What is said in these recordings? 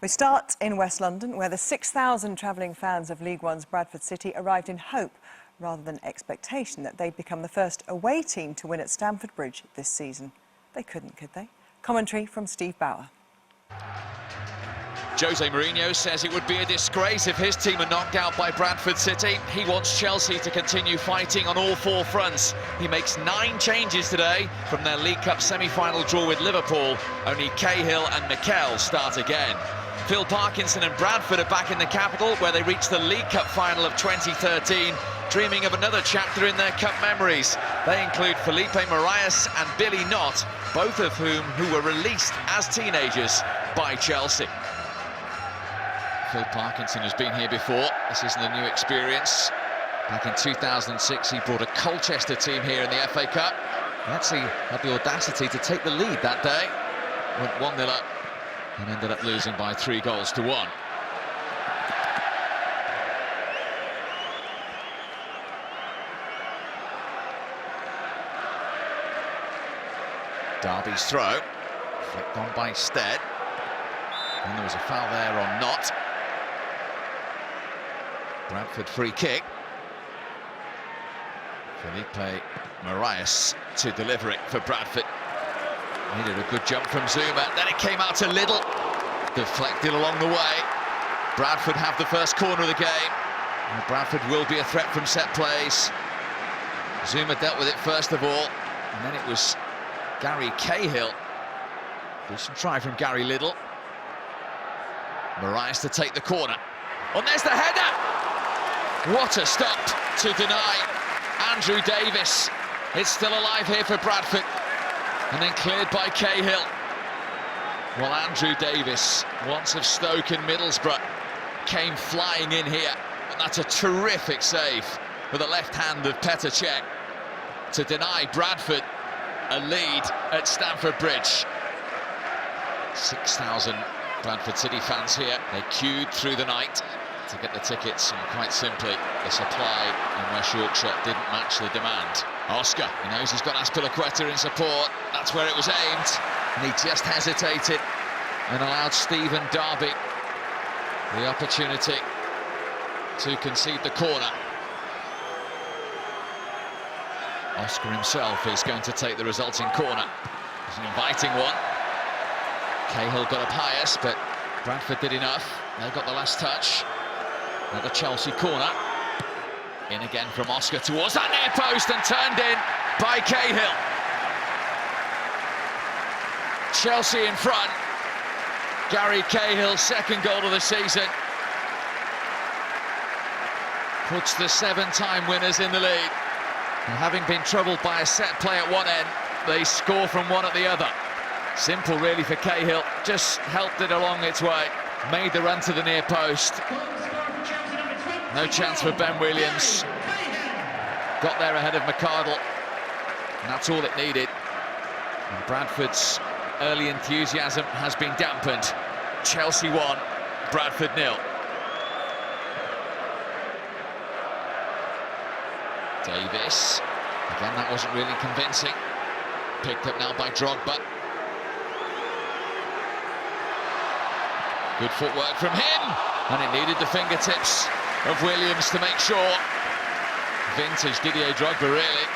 We start in West London, where the 6,000 travelling fans of League One's Bradford City arrived in hope rather than expectation that they'd become the first away team to win at Stamford Bridge this season. They couldn't, could they? Commentary from Steve Bauer. Jose Mourinho says it would be a disgrace if his team are knocked out by Bradford City. He wants Chelsea to continue fighting on all four fronts. He makes 9 changes today from their League Cup semi-final draw with Liverpool. Only Cahill and Mikel start again. Phil Parkinson and Bradford are back in the capital, where they reached the League Cup final of 2013, dreaming of another chapter in their cup memories. They include Felipe Moraes and Billy Knott, both of whom were released as teenagers by Chelsea. Phil Parkinson has been here before. This isn't a new experience. Back in 2006, he brought a Colchester team here in the FA Cup. He actually had the audacity to take the lead that day. Went 1-0 up and ended up losing by 3-1. Derby's throw, flicked on by Stead. And there was a foul there on Knott. Bradford free kick. Felipe Moraes to deliver it for Bradford. Needed a good jump from Zuma, then it came out to Little. Deflected along the way. Bradford have the first corner of the game. And Bradford will be a threat from set plays. Zuma dealt with it first of all, and then it was Gary Cahill. Decent try from Gary Little. Moraes to take the corner. Oh, and there's the header! What a stop to deny Andrew Davis. It's still alive here for Bradford. And then cleared by Cahill. Well, Andrew Davis, once of Stoke and Middlesbrough, came flying in here. And that's a terrific save with the left hand of Petr Cech to deny Bradford a lead at Stamford Bridge. 6,000 Bradford City fans here. They queued through the night to get the tickets, and quite simply, the supply in West Yorkshire didn't match the demand. Oscar, he knows he's got Azpilicueta in support. That's where it was aimed, and he just hesitated and allowed Stephen Darby the opportunity to concede the corner. Oscar himself is going to take the resulting corner. It's an inviting one. Cahill got up highest, but Bradford did enough. They got the last touch. Another Chelsea corner. In again from Oscar towards that near post and turned in by Cahill. Chelsea in front. Gary Cahill's second goal of the season puts the 7-time winners in the lead. And having been troubled by a set play at one end, they score from one at the other. Simple really for Cahill, just helped it along its way, made the run to the near post. No chance for Ben Williams. Got there ahead of McArdle, and that's all it needed. And Bradford's early enthusiasm has been dampened. Chelsea 1, Bradford 0. Davis, again that wasn't really convincing. Picked up now by Drogba. Good footwork from him, and it needed the fingertips of Williams to make sure. Vintage Didier Drogba, really.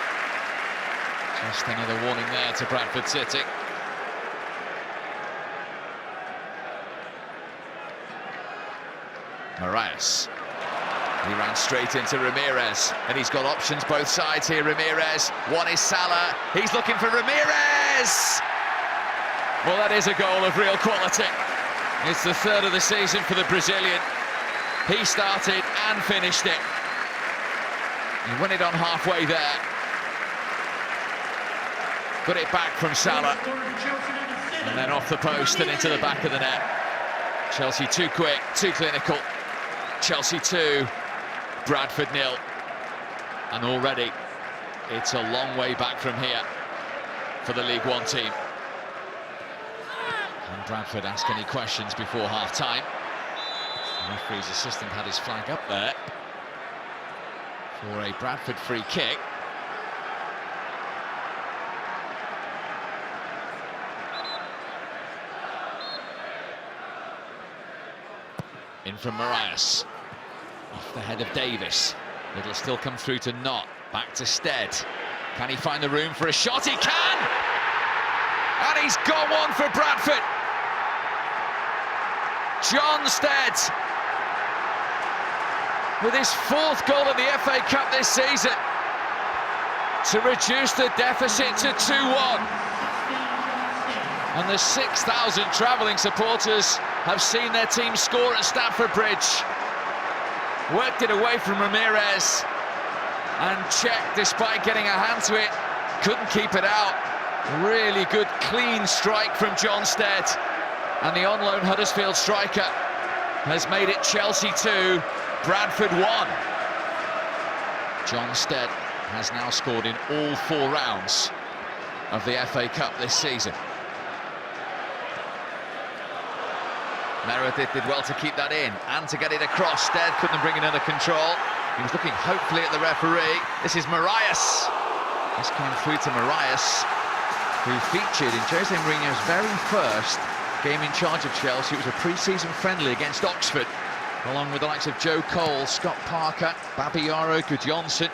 Just another warning there to Bradford City. Moraes. He ran straight into Ramirez, and he's got options both sides here, Ramirez. One is Salah, he's looking for Ramirez! Well, that is a goal of real quality. It's the third of the season for the Brazilian. He started and finished it. He won it on halfway there. Got it back from Salah. And then off the post and into the back of the net. Chelsea too quick, too clinical. Chelsea 2, Bradford 0. And already it's a long way back from here for the League One team. Can Bradford ask any questions before half-time? The referee's assistant had his flag up there for a Bradford free kick. In from Marias. Off the head of Davis. It'll still come through to Knott. Back to Stead. Can he find the room for a shot? He can! And he's got one for Bradford. John Stead, with his 4th goal in the FA Cup this season, to reduce the deficit to 2-1. And the 6,000 travelling supporters have seen their team score at Stamford Bridge. Worked it away from Ramirez, and Cech, despite getting a hand to it, couldn't keep it out. Really good, clean strike from John Stead. And the on-loan Huddersfield striker has made it Chelsea 2, Bradford 1. John Stead has now scored in all 4 rounds of the FA Cup this season. Meredith did well to keep that in and to get it across. Stead couldn't bring it under control. He was looking hopefully at the referee. This is Marias. This came through to Marias, who featured in Jose Mourinho's very first game in charge of Chelsea. It was a pre-season friendly against Oxford, along with the likes of Joe Cole, Scott Parker, Babayaro, Gudjonsson.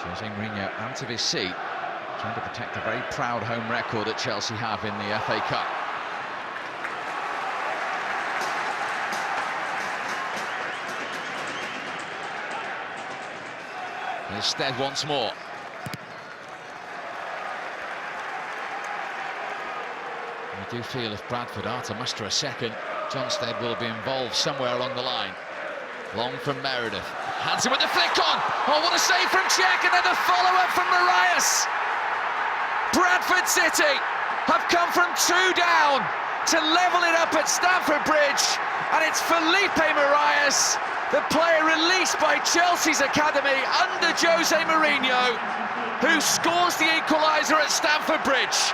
Jose Mourinho out of his seat, trying to protect the very proud home record that Chelsea have in the FA Cup. Here's Stead once more. I do feel if Bradford are to muster a second, John Stead will be involved somewhere along the line. Long from Meredith. Hansen with the flick on! Oh, what a save from Cech, and then the follow-up from Marias! Bradford City have come from 2 down to level it up at Stamford Bridge, and it's Felipe Marias, the player released by Chelsea's academy under Jose Mourinho, who scores the equaliser at Stamford Bridge.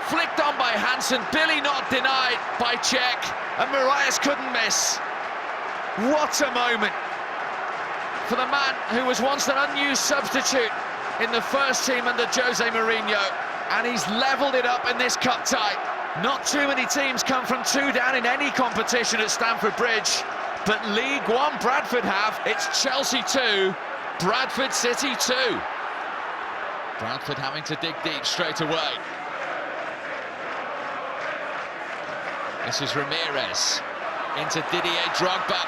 Flicked on by Hansen, Billy not denied by Cech, and Marias couldn't miss. What a moment for the man who was once an unused substitute in the first team under Jose Mourinho, and he's levelled it up in this cup tie. Not too many teams come from 2 down in any competition at Stamford Bridge, but League One Bradford have. It's Chelsea 2, Bradford City 2. Bradford having to dig deep straight away. This is Ramirez into Didier Drogba.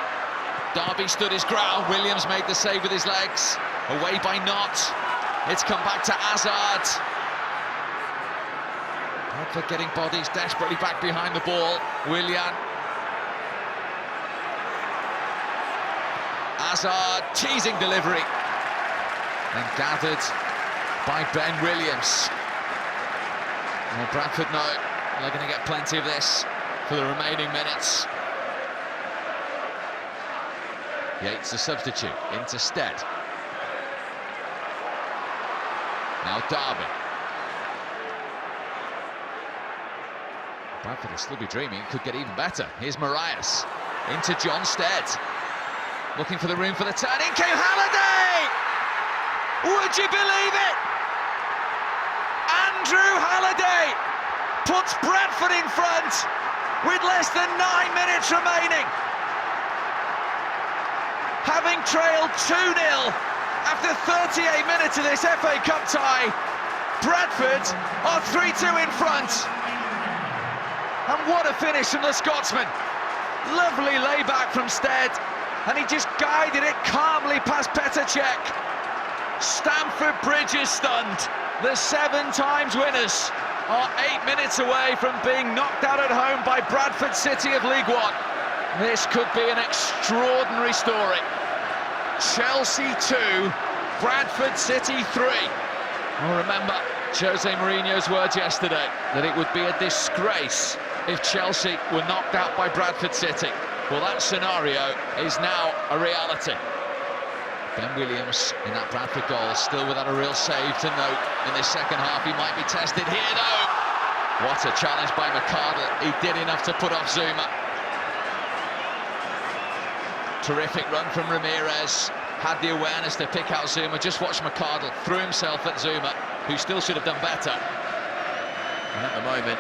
Derby stood his ground. Williams made the save with his legs. Away by Knott. It's come back to Hazard. Bradford getting bodies desperately back behind the ball. Willian. Hazard, teasing delivery. And gathered by Ben Williams. Well, Bradford know they're going to get plenty of this for the remaining minutes. Yates, the substitute, into Stead. Now Derby. Bradford will still be dreaming, could get even better. Here's Marias, into John Stead. Looking for the room for the turn, in came Halliday! Would you believe it? Andrew Halliday puts Bradford in front with less than 9 minutes remaining. Having trailed 2-0 after 38 minutes of this FA Cup tie, Bradford are 3-2 in front. And what a finish from the Scotsman. Lovely layback from Stead, and he just guided it calmly past Petr Cech. Stamford Bridge is stunned. The 7 times winners are 8 minutes away from being knocked out at home by Bradford City of League One. This could be an extraordinary story. Chelsea 2, Bradford City 3. Well, remember Jose Mourinho's words yesterday that it would be a disgrace if Chelsea were knocked out by Bradford City. Well, that scenario is now a reality. Ben Williams in that Bradford goal, still without a real save to note in this second half. He might be tested here, though. What a challenge by McArdle. He did enough to put off Zuma. Terrific run from Ramirez. Had the awareness to pick out Zuma. Just watch McArdle threw himself at Zuma, who still should have done better. And at the moment,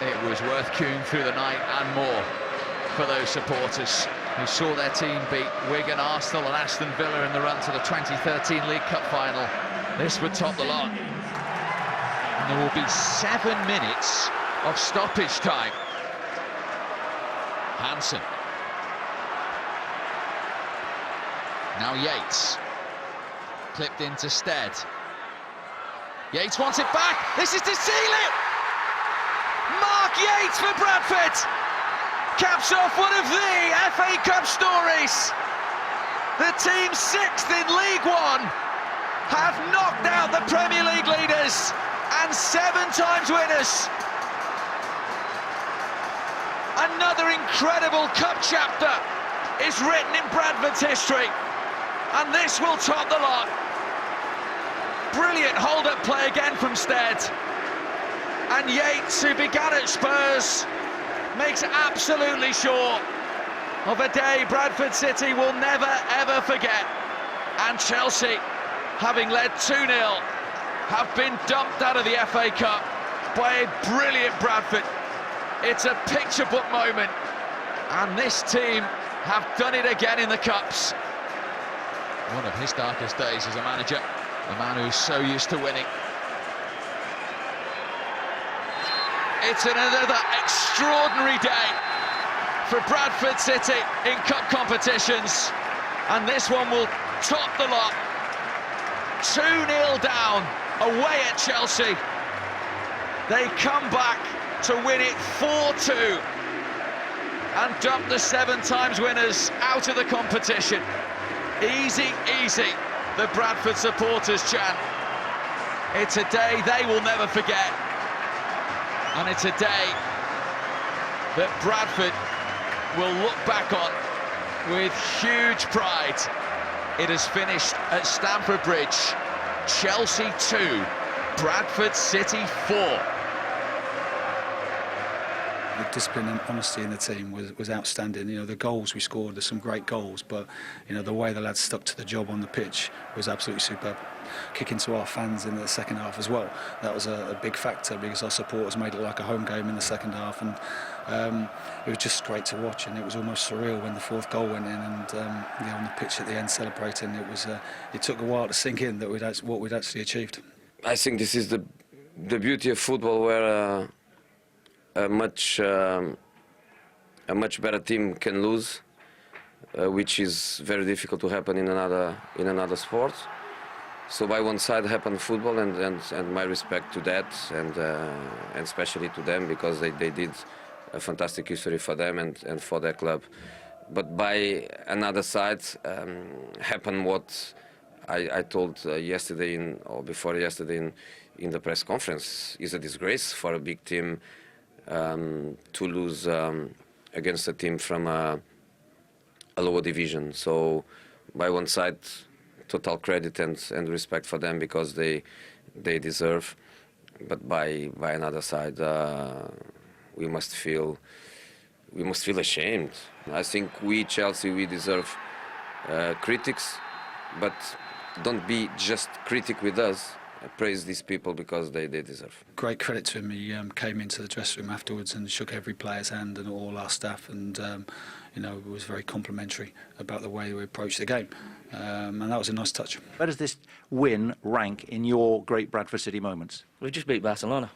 It was worth queuing through the night and more for those supporters who saw their team beat Wigan, Arsenal and Aston Villa in the run to the 2013 League Cup final. This would top the lot. And there will be 7 minutes of stoppage time. Hansen. Now Yates. Clipped into Stead. Yates wants it back. This is to seal it! Mark Yates for Bradford caps off one of the FA Cup stories. The team 6th in League One have knocked out the Premier League leaders and 7 times winners. Another incredible cup chapter is written in Bradford's history, and this will top the lot. Brilliant hold-up play again from Stead. And Yates, who began at Spurs, makes absolutely sure of a day Bradford City will never, ever forget. And Chelsea, having led 2-0, have been dumped out of the FA Cup by a brilliant Bradford. It's a picture book moment, and this team have done it again in the Cups. One of his darkest days as a manager, the man who's so used to winning. It's another extraordinary day for Bradford City in cup competitions, and this one will top the lot. 2-0 down away at Chelsea. They come back to win it 4-2 and dump the 7 times winners out of the competition. Easy, easy, the Bradford supporters chant. It's a day they will never forget. And it's a day that Bradford will look back on with huge pride. It has finished at Stamford Bridge. Chelsea 2, Bradford City 4. The discipline and honesty in the team was outstanding. You know, the goals we scored, there's some great goals, but you know, the way the lads stuck to the job on the pitch was absolutely superb. Kicking to our fans in the second half as well, that was a big factor, because our supporters made it like a home game in the second half, and it was just great to watch, and it was almost surreal when the 4th goal went in, and you know, on the pitch at the end celebrating. It took a while to sink in that what we'd actually achieved. I think this is the beauty of football, where a much better team can lose, which is very difficult to happen in another sport. So by one side happened football, and my respect to that, and especially to them, because they did a fantastic history for them and for their club. But by another side happened what I told yesterday or before yesterday in the press conference. Is a disgrace for a big team to lose against a team from a lower division. So by one side, total credit and respect for them, because they deserve. But by another side, we must feel ashamed. I think we, Chelsea, we deserve critics, but don't be just critic with us. Praise these people because they deserve. Great credit to him. He came into the dressing room afterwards and shook every player's hand and all our staff, and you know, was very complimentary about the way we approached the game, and that was a nice touch. Where does this win rank in your great Bradford City moments? We've just beat Barcelona.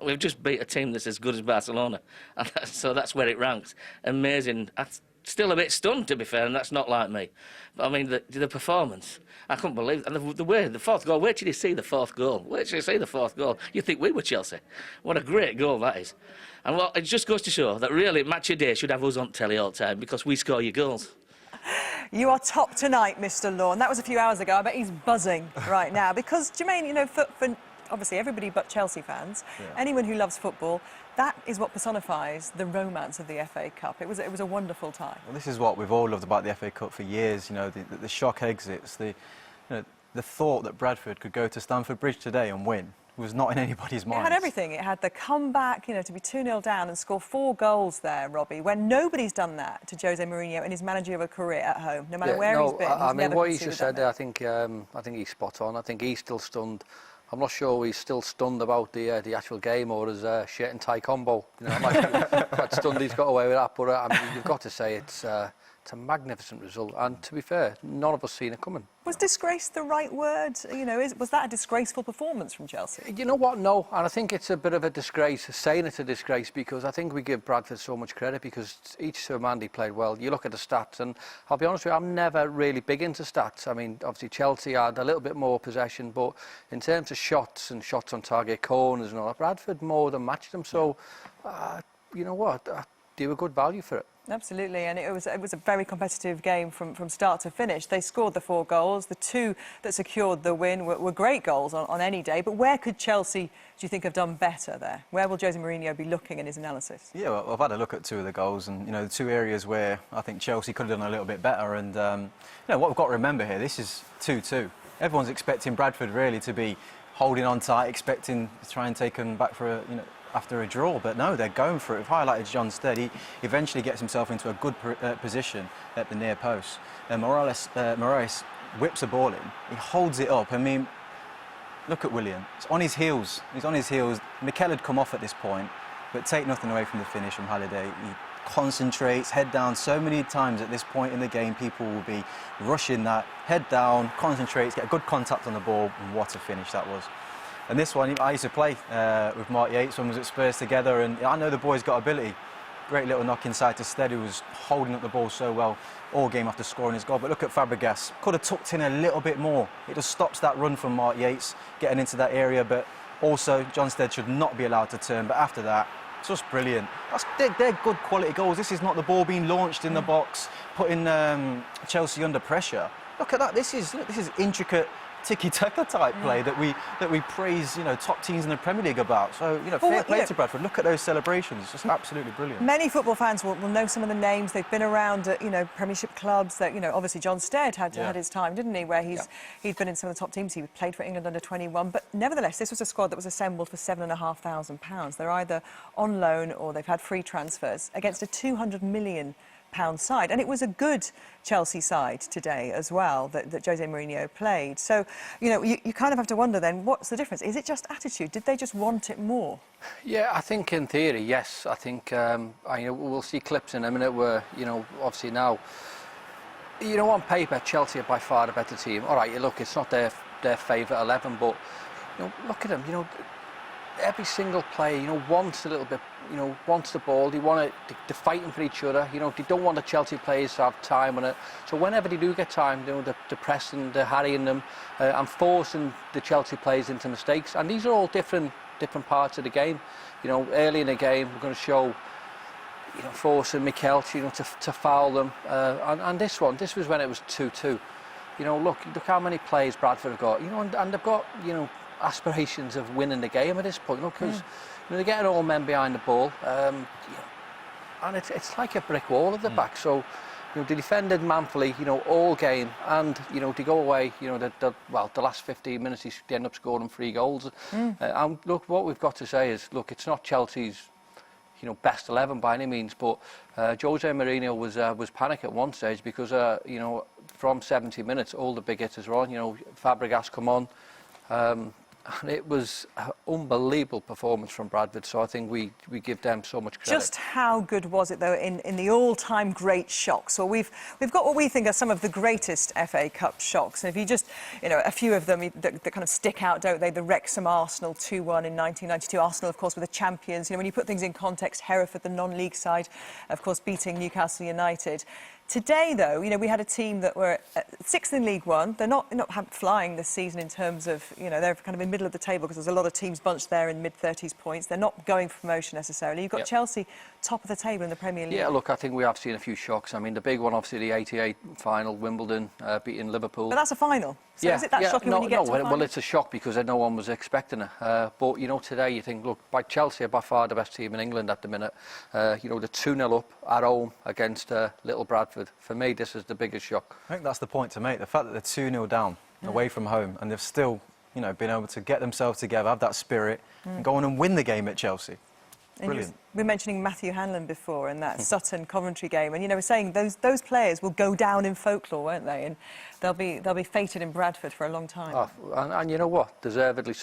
We've just beat a team that's as good as Barcelona, and so that's where it ranks. Amazing. I'm still a bit stunned, to be fair, and that's not like me. But I mean, the performance, I couldn't believe it. And the way, the 4th goal, where did you see the 4th goal? Where did you see the 4th goal? You think we were Chelsea. What a great goal that is. And well, it just goes to show that really Match of Day should have us on telly all the time, because we score your goals. You are top tonight, Mr. Lawn. That was a few hours ago. I bet he's buzzing right now, because, Jermaine, you know, for obviously everybody but Chelsea fans, anyone who loves football, that is what personifies the romance of the FA Cup. It was a wonderful time. Well, this is what we've all loved about the FA Cup for years. You know, the shock exits, the thought that Bradford could go to Stamford Bridge today and win was not in anybody's mind. It had everything. It had the comeback, you know, to be 2-0 down and score 4 goals there, Robbie, when nobody's done that to Jose Mourinho in his managerial career at home, no matter where he's been. I mean, what he's he just said there, I think he's spot on. I think he's still stunned I'm not sure he's still stunned about the actual game or his shirt and tie combo. You know, I'm actually quite stunned he's got away with that. But I mean, you've got to say it's a magnificent result. And to be fair, none of us seen it coming. Was disgrace the right word? You know, was that a disgraceful performance from Chelsea? You know what? No, and I think it's a bit of a disgrace, saying it's a disgrace, because I think we give Bradford so much credit because each Mandy played well. You look at the stats, and I'll be honest with you, I'm never really big into stats. I mean, obviously Chelsea had a little bit more possession, but in terms of shots and shots on target, corners and all that, Bradford more than matched them. So, you know what? They were good value for it. Absolutely, and it was a very competitive game from start to finish. They scored the 4 goals. The 2 that secured the win were great goals on any day. But where could Chelsea, do you think, have done better there? Where will Jose Mourinho be looking in his analysis? Yeah, well, I've had a look at 2 of the goals, and you know, the 2 areas where I think Chelsea could have done a little bit better. And you know, what we've got to remember here, this is 2-2. Everyone's expecting Bradford really to be holding on tight, expecting to try and take them back for a, you know, after a draw, but no, they're going for it. We've highlighted John Stead. He eventually gets himself into a good position at the near post. Morales whips a ball in. He holds it up. I mean, look at Willian. It's on his heels. He's on his heels. Mikel had come off at this point, but take nothing away from the finish from Halliday. He concentrates, head down. So many times at this point in the game, people will be rushing that. Head down, concentrates, get a good contact on the ball, and what a finish that was. And this one, I used to play with Mark Yates when we was at Spurs together, and I know the boy's got ability. Great little knock inside to Stead, who was holding up the ball so well all game after scoring his goal. But look at Fabregas, could have tucked in a little bit more. It just stops that run from Mark Yates getting into that area, but also John Stead should not be allowed to turn. But after that, it's just brilliant. They're good quality goals. This is not the ball being launched in the box, putting Chelsea under pressure. Look at that. This is intricate tiki-taka type play that we praise, you know, top teams in the Premier League about. So, you know, fair play to Bradford. Look at those celebrations. It's just absolutely brilliant. Many football fans will know some of the names. They've been around at, you know, Premiership clubs. That, you know, obviously John Stead had his time, didn't he? Where he'd been in some of the top teams. He played for England under 21. But nevertheless, this was a squad that was assembled for £7,500. They're either on loan or they've had free transfers against a £200 million side, and it was a good Chelsea side today as well that Jose Mourinho played. So, you know, you kind of have to wonder then, what's the difference? Is it just attitude? Did they just want it more? Yeah, I think in theory, yes. I think we'll see clips in a minute where, you know, obviously now, you know, on paper Chelsea are by far the better team. All right, look, it's not their favourite 11, but you know, look at them. You know, every single player, you know, wants a little bit, you know, wants the ball. They want it. They're fighting for each other. You know, they don't want the Chelsea players to have time on it. So whenever they do get time, you know, they're pressing, they're harrying them, and forcing the Chelsea players into mistakes. And these are all different parts of the game. You know, early in the game, we're going to show, you know, forcing Mikel, you know, to foul them. And this was when it was 2-2. You know, look how many players Bradford have got. You know, and they've got, you know, aspirations of winning the game at this point, because you know, they're getting all men behind the ball, you know, and it's like a brick wall at the back. So, you know, they defended manfully, you know, all game, and you know, to go away, you know, the last 15 minutes they end up scoring 3 goals. And look, what we've got to say is, look, it's not Chelsea's, you know, best 11 by any means, but Jose Mourinho was panic at one stage because you know, from 70 minutes all the big hitters were on. You know, Fabregas come on. And it was an unbelievable performance from Bradford, so I think we give them so much credit. Just how good was it, though, in the all-time great shocks? Well, we've got what we think are some of the greatest FA Cup shocks, and if you just, you know, a few of them that kind of stick out, don't they? The Wrexham Arsenal 2-1 in 1992. Arsenal, of course, were the champions. You know, when you put things in context, Hereford, the non-league side, of course, beating Newcastle United. Today, though, you know, we had a team that were 6th in League One. They're not flying this season in terms of, you know, they're kind of in middle of the table because there's a lot of teams bunched there in mid-30s points. They're not going for promotion necessarily. You've got Chelsea top of the table in the Premier League. Yeah, look, I think we have seen a few shocks. I mean, the big one, obviously, the 88 final, Wimbledon, beating Liverpool. But that's a final. So is it that shocking when you get to a final? Well, it's a shock because no one was expecting it. But, you know, today you think, look, Chelsea are by far the best team in England at the minute. You know, the 2-0 up at home against Little Bradford. For me, this is the biggest shock. I think that's the point to make. The fact that they're 2-0 down away from home, and they've still, you know, been able to get themselves together, have that spirit, and go on and win the game at Chelsea. Brilliant. We were mentioning Matthew Hanlon before in that Sutton-Coventry game, and you know, we're saying those players will go down in folklore, won't they? And they'll be fated in Bradford for a long time. Oh, and you know what? Deservedly so.